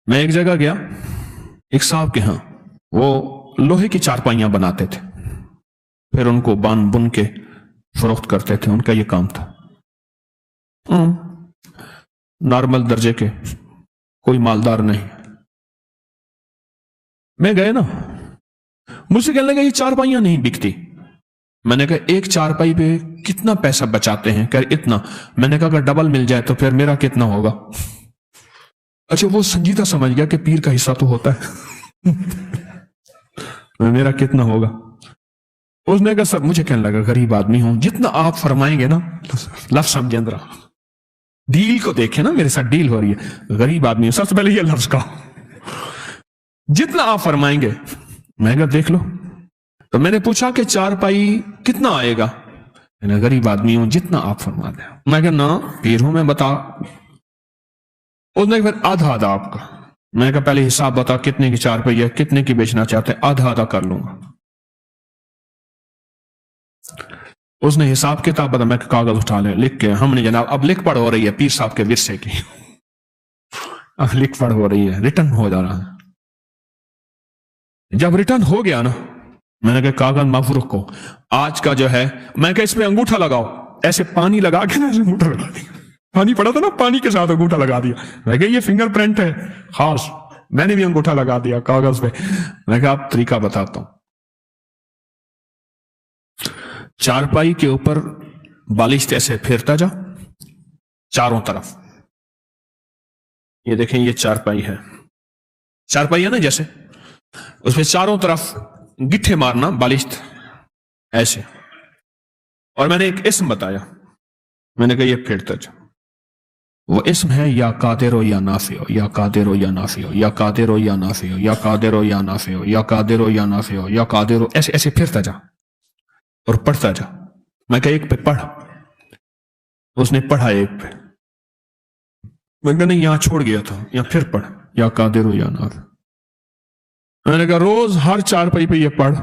میں ایک جگہ گیا، ایک صاحب کے ہاں، وہ لوہے کی چارپائیاں بناتے تھے، پھر ان کو بن بن کے فروخت کرتے تھے، ان کا یہ کام تھا، نارمل درجے کے، کوئی مالدار نہیں۔ میں گئے نا، مجھ سے کہنے لگا یہ چارپائیاں نہیں بکتی۔ میں نے کہا ایک چارپائی پہ کتنا پیسہ بچاتے ہیں؟ کہ اتنا۔ میں نے کہا اگر ڈبل مل جائے تو پھر میرا کتنا ہوگا؟ اچھا وہ سنجیدہ سمجھ گیا کہ پیر کا حصہ تو ہوتا ہے، میرا کتنا ہوگا؟ اس نے کہا سر، مجھے کہنے لگا غریب آدمی ہوں، جتنا آپ فرمائیں گے نا، لفظ سمجھیں ذرا، ڈیل کو دیکھیں نا، میرے ساتھ ڈیل ہو رہی ہے، غریب آدمی ہوں، سب سے پہلے یہ لفظ کا جتنا آپ فرمائیں گے۔ میں کہا دیکھ لو۔ تو میں نے پوچھا کہ چارپائی کتنا آئے گا؟ میں نے غریب آدمی ہوں، جتنا آپ فرما دیں۔ میں کہا نا پیر ہوں میں، بتا۔ اس نے پھر آدھا آدھا آپ کا۔ میں نے کہا پہلے حساب بتا کتنے کی چارپائی ہے، کتنے کی بیچنا چاہتے ہیں، آدھا آدھا کر لوں گا۔ اس نے حساب کتاب بتا، میں کاغذ اٹھا لے، لکھ کے ہم نے جناب اب لکھ پڑھ ہو رہی ہے پیر صاحب کے ورثے کی، اب لکھ پڑھ ہو رہی ہے، ریٹرن ہو جا رہا ہے۔ جب ریٹرن ہو گیا نا، میں نے کہا کاغذ محفوظ رکھو، آج کا جو ہے، میں کہا اس پہ انگوٹھا لگاؤ، ایسے پانی لگا کے نا انگوٹھا لگا دیا، پانی پڑا تھا نا، پانی کے ساتھ انگوٹھا لگا دیا۔ میں کہا یہ فنگر پرنٹ ہے خاص، میں نے بھی انگوٹھا لگا دیا کاغذ پہ۔ میں کہا اب طریقہ بتاتا ہوں، چارپائی کے اوپر بالشت ایسے پھیرتا جا چاروں طرف، یہ دیکھیں یہ چارپائی ہے، چارپائی ہے نا جیسے، اس میں چاروں طرف گٹھے مارنا بالشت ایسے، اور میں نے ایک اسم بتایا، میں نے کہا یہ پھیرتا جا، وہ اسم ہے یا قادر ہو یا نافع ہو، یا قادر ہو یا نافع ہو، یا قادر ہو یا نافع ہو، یا قادر ہو یا نافع ہو، یا قادر ہو یا نافع ہو، یا قادر ہو، ایسے ایسے پھرتا جا اور پڑھتا جا۔ میں کہا ایک پہ پڑھ، اس نے پڑھا ایک پہ، میں کہا نہیں یہاں چھوڑ گیا تھا، یہاں پھر پڑھ، یا قادر ہو یا نافع۔ میں نے کہا روز ہر چارپائی پہ یہ پڑھ،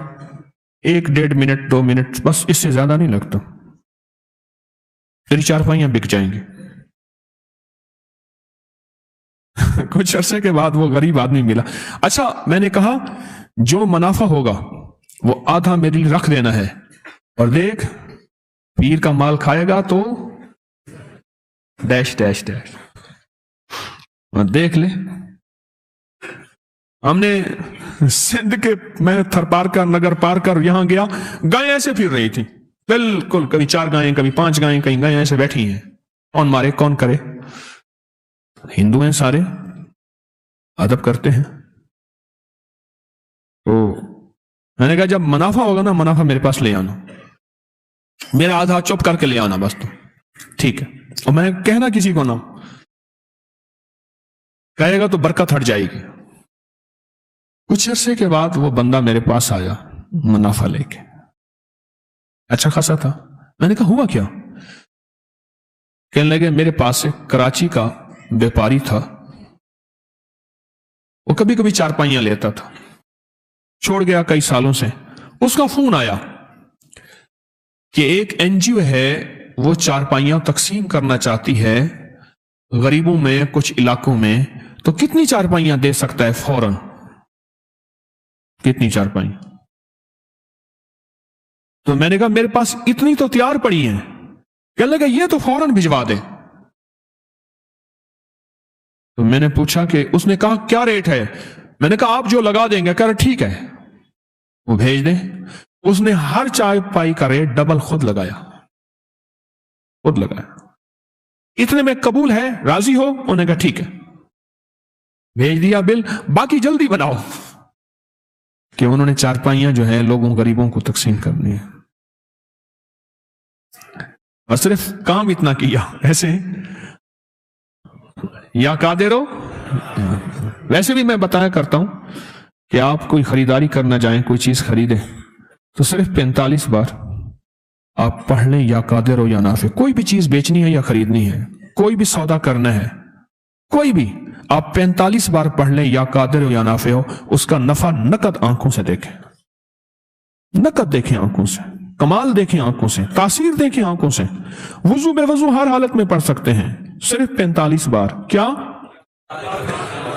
1-1.5 منٹ 2 منٹ، بس اس سے زیادہ نہیں لگتا، تیری چارپائیاں بک جائیں گی۔ کچھ عرصے کے بعد وہ غریب آدمی ملا۔ اچھا میں نے کہا جو منافع ہوگا وہ آدھا میرے لیے رکھ دینا ہے، اور دیکھ پیر کا مال کھائے گا تو ڈیش ڈیش ڈیش، اور دیکھ لے۔ ہم نے سندھ کے، میں تھر پار کر نگر پار کر یہاں گیا، گائیں ایسے پھر رہی تھی بالکل، کبھی 4 گائیں کبھی 5 گائیں، کہیں گائیں ایسے بیٹھی ہیں، کون مارے کون کرے، ہندو ہیں سارے، ادب کرتے ہیں۔ تو میں نے کہا جب منافع ہوگا نا، منافع میرے پاس لے آنا، میرا آدھا چپ کر کے لے آنا بس، تو ٹھیک ہے، اور میں کہنا کسی کو نہ، کہے گا تو برکت ہٹ جائے گی۔ کچھ عرصے کے بعد وہ بندہ میرے پاس آیا منافع لے کے، اچھا خاصا تھا۔ میں نے کہا ہوا کیا؟ کہنے لگے میرے پاس ایک کراچی کا بیپاری تھا، وہ کبھی کبھی چارپائیاں لیتا تھا، چھوڑ گیا کئی سالوں سے، اس کا فون آیا کہ ایک NGO ہے وہ چارپائیاں تقسیم کرنا چاہتی ہے غریبوں میں کچھ علاقوں میں، تو کتنی چارپائیاں دے سکتا ہے فوراً، کتنی چارپائیاں؟ تو میں نے کہا میرے پاس اتنی تو تیار پڑی ہیں، کہنے لگا یہ تو فوراً بھجوا دے۔ تو میں نے پوچھا کہ، اس نے کہا کیا ریٹ ہے؟ میں نے کہا آپ جو لگا دیں گے۔ کہہ رہا ٹھیک ہے وہ بھیج دیں۔ اس نے ہر چارپائی کا ریٹ ڈبل خود لگایا، خود لگایا، اتنے میں قبول ہے، راضی ہو؟ انہوں نے کہا ٹھیک ہے، بھیج دیا بل، باقی جلدی بناؤ، کہ انہوں نے چارپائیاں جو ہے لوگوں غریبوں کو تقسیم کرنی ہے، اور صرف کام اتنا کیا ایسے، یا قادر ہو۔ ویسے بھی میں بتایا کرتا ہوں کہ آپ کوئی خریداری کرنا جائیں، کوئی چیز خریدیں تو صرف 45 بار آپ پڑھ لیں یا قادر ہو یا نافع۔ کوئی بھی چیز بیچنی ہے یا خریدنی ہے، کوئی بھی سودا کرنا ہے، کوئی بھی، آپ 45 بار پڑھ لیں یا قادر ہو یا نافع ہو، اس کا نفع نقد آنکھوں سے دیکھیں، نقد دیکھیں آنکھوں سے، کمال دیکھیں آنکھوں سے، تاثیر دیکھیں آنکھوں سے۔ وضو بے وضو ہر حالت میں پڑھ سکتے ہیں، صرف 45 بار۔ کیا؟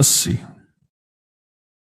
80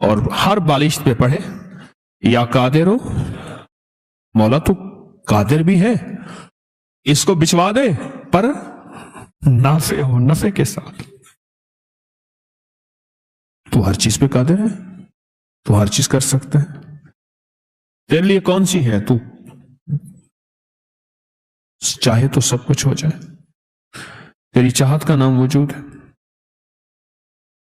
اور ہر بالشت پہ پڑھے یا قادر ہو، مولا تو قادر بھی ہے، اس کو بچوا دے پر نافع ہو، نفع کے ساتھ. تو ہر چیز پہ قادر ہے، تو ہر چیز کر سکتا ہے. تیرے لیے کون سی ہے؟ تو چاہے تو سب کچھ ہو جائے. تیری چاہت کا نام وجود ہے.